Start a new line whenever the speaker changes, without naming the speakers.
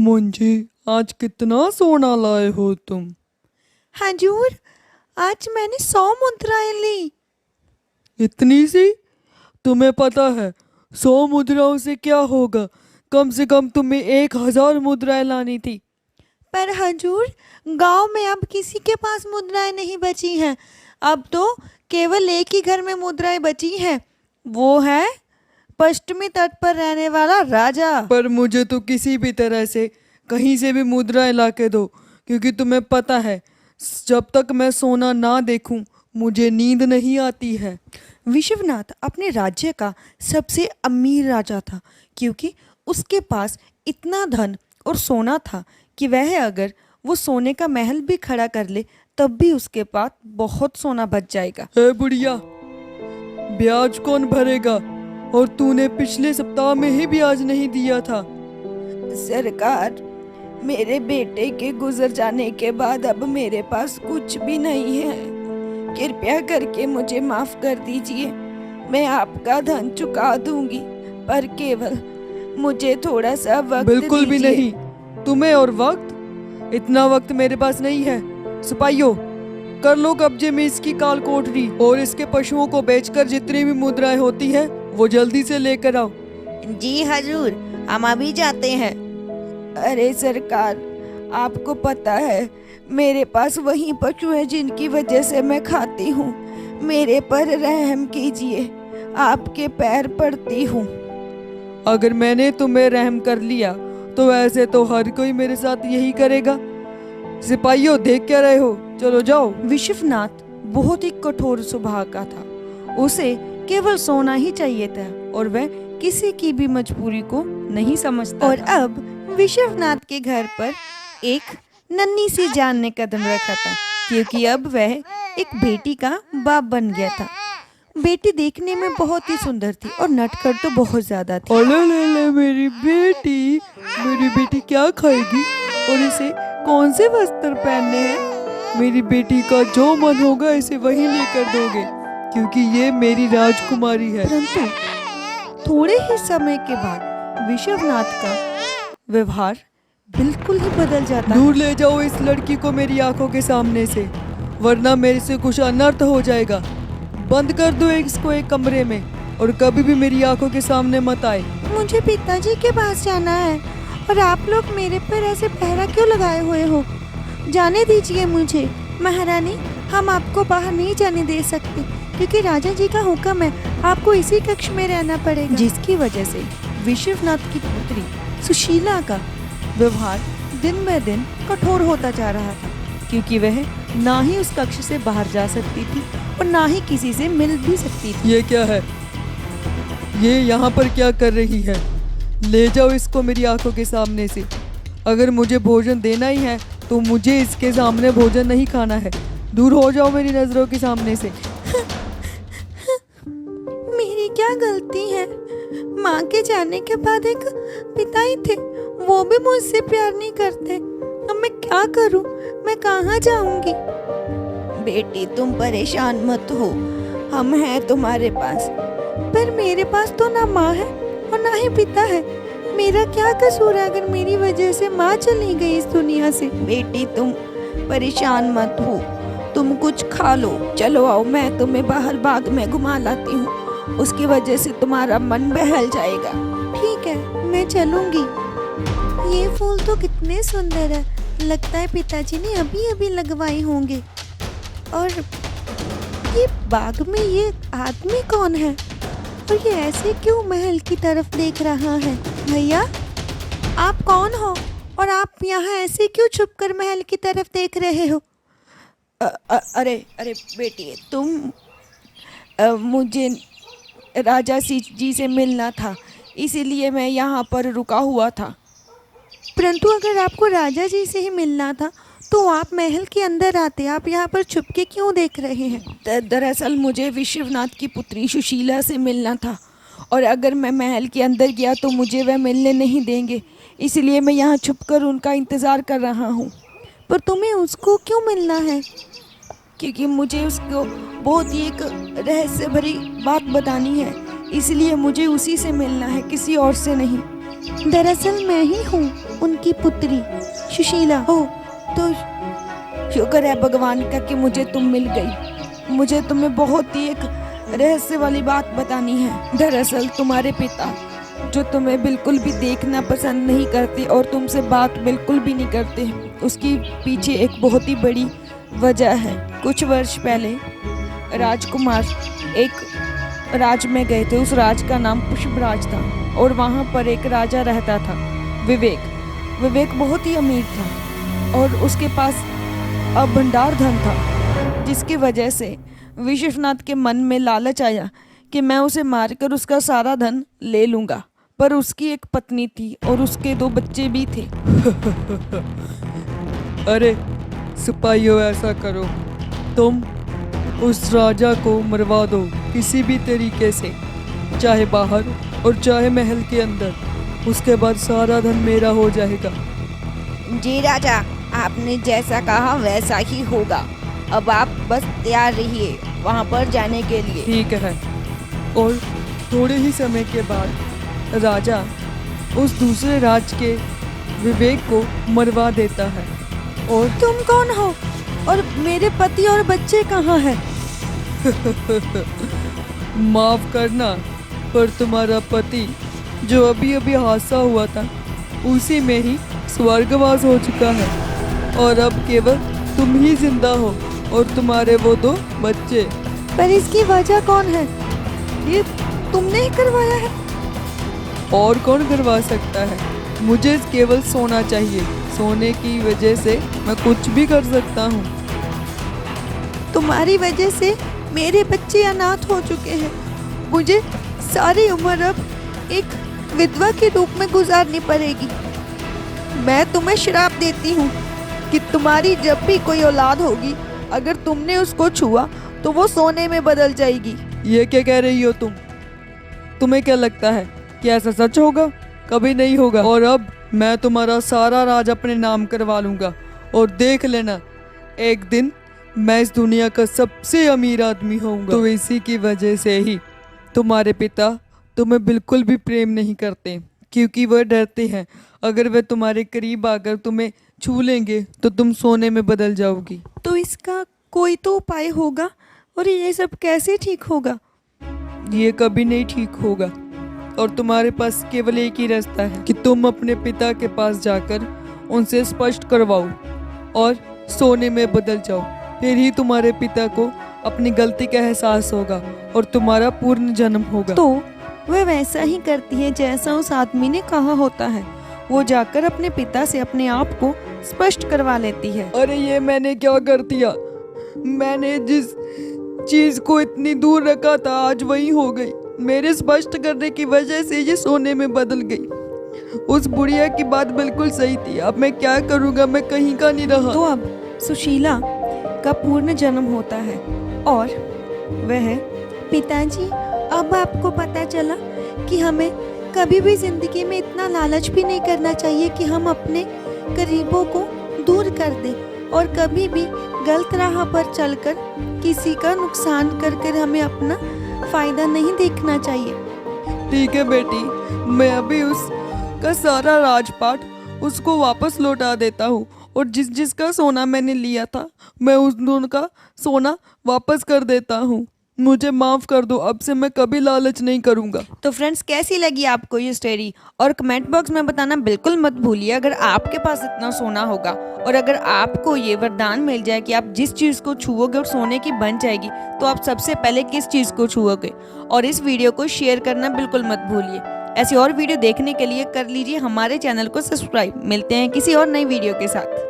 मुंजी, आज कितना सोना लाए हो तुम?
हजूर, आज मैंने 100 मुद्राएं ली।
इतनी सी? तुम्हें पता है 100 मुद्राओं से क्या होगा? कम से कम तुम्हें 1000 मुद्राएं लानी थी।
पर हजूर, गांव में अब किसी के पास मुद्राएं नहीं बची हैं। अब तो केवल एक ही घर में मुद्राएं बची हैं। वो है पश्चिमी तट पर रहने वाला राजा।
पर मुझे तो किसी भी तरह से कहीं से भी मुद्राएं ला के दो, क्योंकि तुम्हें पता है जब तक मैं सोना ना देखूं मुझे नींद नहीं आती है।
विश्वनाथ अपने राज्य का सबसे अमीर राजा था, क्योंकि उसके पास इतना धन और सोना था कि वह अगर वो सोने का महल भी खड़ा कर ले तब भी उसके पास बहुत सोना बच जाएगा।
बुढ़िया, ब्याज कौन भरेगा? और तूने पिछले सप्ताह में ही ब्याज नहीं दिया था।
सरकार, मेरे बेटे के गुजर जाने के बाद अब मेरे पास कुछ भी नहीं है। कृपया करके मुझे माफ कर दीजिए। मैं आपका धन चुका दूंगी, पर केवल मुझे थोड़ा सा वक्त
बिल्कुल भी
दीजिए।
नहीं। तुम्हें और वक्त? इतना वक्त मेरे पास नहीं है। सिपाहियों, कर लो कब्जे में इसकी काल कोठरी और इसके पशुओं को बेचकर जितनी भी मुद्राएं होती हैं वो जल्दी से लेकर आओ।
जी हजूर, हम अभी जाते हैं। अरे सरकार, आपको पता है मेरे पास वही पशु है जिनकी वजह से मैं खाती हूँ। मेरे पर रहम कीजिए, आपके पैर पड़ती हूँ।
अगर मैंने तुम्हें रहम कर लिया तो ऐसे तो हर कोई मेरे साथ यही करेगा। सिपाहियों, देख क्या रहे हो? चलो जाओ।
विश्वनाथ बहुत ही कठोर स्वभाव का था। उसे केवल सोना ही चाहिए था और वह किसी की भी मजबूरी को नहीं समझता और था। अब विश्वनाथ के घर पर एक नन्ही सी जान ने कदम रखा था, क्योंकि अब वह एक बेटी का बाप बन गया था। बेटी देखने में बहुत ही सुंदर थी और नटखट तो बहुत ज्यादा थी।
अरे ले मेरी बेटी क्या खाएगी और इसे कौन से वस्त्र पहनने हैं? मेरी बेटी का जो मन होगा इसे वही लेकर दोगे, क्योंकि ये मेरी राजकुमारी है।
परंतु थोड़े ही समय के बाद विश्वनाथ का व्यवहार बिल्कुल ही बदल जाता है।
दूर ले जाओ इस लड़की को मेरी आंखों के सामने से, वरना मेरे से कुछ अनर्थ हो जाएगा। बंद कर दो इसको एक कमरे में और कभी भी मेरी आंखों के सामने मत आए।
मुझे पिताजी के पास जाना है और आप लोग मेरे पर ऐसे पहरा क्यों लगाए हुए हो? जाने दीजिए मुझे। महारानी, हम आपको बाहर नहीं जाने दे सकते, क्योंकि राजा जी का हुक्म है, आपको इसी कक्ष में रहना पड़ेगा। जिसकी वजह से विश्वनाथ की पुत्री सुशीला का व्यवहार दिन ब दिन कठोर होता जा रहा था, क्योंकि वह ना ही उस कक्ष से बाहर जा सकती थी और ना ही किसी से मिल भी सकती थी।
ये क्या है? ये यहाँ पर क्या कर रही है? ले जाओ इसको मेरी आंखों के सामने से। अगर मुझे भोजन देना ही है तो मुझे इसके सामने भोजन नहीं खाना है। दूर हो जाओ मेरी नजरों के सामने से।
मेरी क्या गलती है? माँ के जाने के बाद एक पिता ही थे, वो भी मुझसे प्यार नहीं करते। अब मैं क्या करूँ? मैं कहाँ जाऊंगी? बेटी, तुम परेशान मत हो, हम हैं तुम्हारे पास। पर मेरे पास तो ना माँ है और ना ही पिता है। मेरा क्या कसूर है अगर मेरी वजह से माँ चली गई इस दुनिया से? बेटी, तुम परेशान मत हो, तुम कुछ खा लो। चलो आओ, मैं तुम्हें बाहर बाग में घुमा लाती हूँ, उसकी वजह से तुम्हारा मन बहल जाएगा। ठीक है, मैं चलूंगी। ये फूल तो कितने सुंदर है, लगता है पिताजी ने अभी अभी लगवाए होंगे। और ये बाग में ये आदमी कौन है और ये ऐसे क्यों महल की तरफ देख रहा है? भैया, आप कौन हो और आप यहाँ ऐसे क्यों छुपकर महल की तरफ देख रहे हो? अरे बेटी, मुझे राजा जी से मिलना था, इसीलिए मैं यहाँ पर रुका हुआ था। परंतु अगर आपको राजा जी से ही मिलना था तो आप महल के अंदर आते, आप यहाँ पर छुपके क्यों देख रहे हैं? दरअसल मुझे विश्वनाथ की पुत्री सुशीला से मिलना था, और अगर मैं महल के अंदर गया तो मुझे वह मिलने नहीं देंगे, इसलिए मैं यहाँ छुपकर उनका इंतज़ार कर रहा हूँ। पर तुम्हें उसको क्यों मिलना है? क्योंकि मुझे उसको बहुत ही एक रहस्य भरी बात बतानी है, इसलिए मुझे उसी से मिलना है, किसी और से नहीं। दरअसल मैं ही हूँ उनकी पुत्री सुशीला। हो तो शुक्र है भगवान का कि मुझे तुम मिल गई। मुझे तुम्हें बहुत ही एक रहस्य वाली बात बतानी है। दरअसल तुम्हारे पिता, जो तुम्हें बिल्कुल भी देखना पसंद नहीं करते और तुमसे बात बिल्कुल भी नहीं करते, उसकी पीछे एक बहुत ही बड़ी वजह है। कुछ वर्ष पहले राजकुमार एक राज में गए थे। उस राज का नाम पुष्पराज था और वहाँ पर एक राजा रहता था, विवेक। विवेक बहुत ही अमीर था और उसके पास भंडार धन था, जिसकी वजह से विश्वनाथ के मन में लालच आया कि मैं उसे मारकर उसका सारा धन ले लूँगा। पर उसकी एक पत्नी थी और उसके 2 बच्चे भी थे।
अरे सिपाहियों, ऐसा करो, तुम उस राजा को मरवा दो किसी भी तरीके से, चाहे बाहर और चाहे महल के अंदर। उसके बाद सारा धन मेरा हो जाएगा।
जी राजा, आपने जैसा कहा वैसा ही होगा। अब आप बस तैयार रहिए वहाँ पर जाने के लिए।
ठीक है। और थोड़े ही समय के बाद राजा उस दूसरे राज के विवेक को मरवा देता है। और
तुम कौन हो और मेरे पति और बच्चे कहाँ हैं?
माफ करना, पर तुम्हारा पति जो अभी अभी हादसा हुआ था उसी में ही स्वर्गवास हो चुका है और अब केवल तुम ही जिंदा हो और तुम्हारे वो 2 बच्चे।
पर इसकी वजह कौन है? ये तुमने ही करवाया है?
और कौन करवा सकता है? मुझे केवल सोना चाहिए। सोने की वजह से मैं कुछ भी कर सकता हूँ।
तुम्हारी वजह से मेरे बच्चे अनाथ हो चुके हैं। मुझे सारी उम्र अब एक विधवा के रूप में गुजारनी पड़ेगी। मैं तुम्हें श्राप देती हूँ कि तुम्हारी जब भी कोई औलाद होगी, अगर तुमने उसको छुआ तो वो सोने में बदल जाएगी।
ये क्या कह रही हो तुम? तुम्हें क्या लगता है कि ऐसा सच होगा? कभी नहीं होगा। और अब मैं तुम्हारा सारा राज अपने नाम करवा लूंगा और देख लेना, एक दिन मैं इस दुनिया का सबसे अमीर आदमी होऊंगा। तो इसी की वजह से ही तुम्हारे पिता तुम्हें बिल्कुल भी प्रेम नहीं करते, क्योंकि वह डरते हैं अगर वे तुम्हारे करीब आकर तुम्हें छू लेंगे तो तुम सोने में बदल जाओगी।
तो इसका कोई तो उपाय होगा और ये सब कैसे ठीक होगा?
ये कभी नहीं ठीक होगा और तुम्हारे पास केवल एक ही रास्ता है कि तुम अपने पिता के पास जाकर उनसे स्पष्ट करवाओ और सोने में बदल जाओ। फिर ही तुम्हारे पिता को अपनी गलती का एहसास होगा और तुम्हारा पूर्ण जन्म होगा।
तो वह वैसा ही करती है जैसा उस आदमी ने कहा होता है। वो जाकर अपने पिता से अपने आप को स्पष्ट करवा लेती है।
अरे ये मैंने क्या कर दिया? मैंने जिस चीज को इतनी दूर रखा था आज वही हो गई। मेरे स्पष्ट करने की वजह से ये सोने में बदल गई। उस बुढ़िया की बात बिल्कुल सही थी। अब मैं क्या करूँगा? मैं कहीं का नहीं रहा।
तो अब सुशीला का पूर्ण जन्म होता है और वह, पिताजी अब आपको पता चला कि हमें कभी भी जिंदगी में इतना लालच भी नहीं करना चाहिए कि हम अपने करीबों को दूर कर दें और कभी भी गलत राह पर चलकर किसी का नुकसान कर हमें अपना फायदा नहीं देखना चाहिए।
ठीक है बेटी, मैं अभी उसका सारा राजपाट उसको वापस लौटा देता हूँ और जिसका सोना मैंने लिया था मैं उस दोनों का सोना वापस कर देता हूँ। मुझे माफ़ कर दो, अब से मैं कभी लालच नहीं करूँगा।
तो फ्रेंड्स, कैसी लगी आपको ये स्टोरी? और कमेंट बॉक्स में बताना बिल्कुल मत भूलिए अगर आपके पास इतना सोना होगा और अगर आपको ये वरदान मिल जाए कि आप जिस चीज़ को छुओगे और सोने की बन जाएगी, तो आप सबसे पहले किस चीज़ को छुओगे। और इस वीडियो को शेयर करना बिल्कुल मत भूलिए। ऐसी और वीडियो देखने के लिए कर लीजिए हमारे चैनल को सब्सक्राइब। मिलते हैं किसी और नई वीडियो के साथ।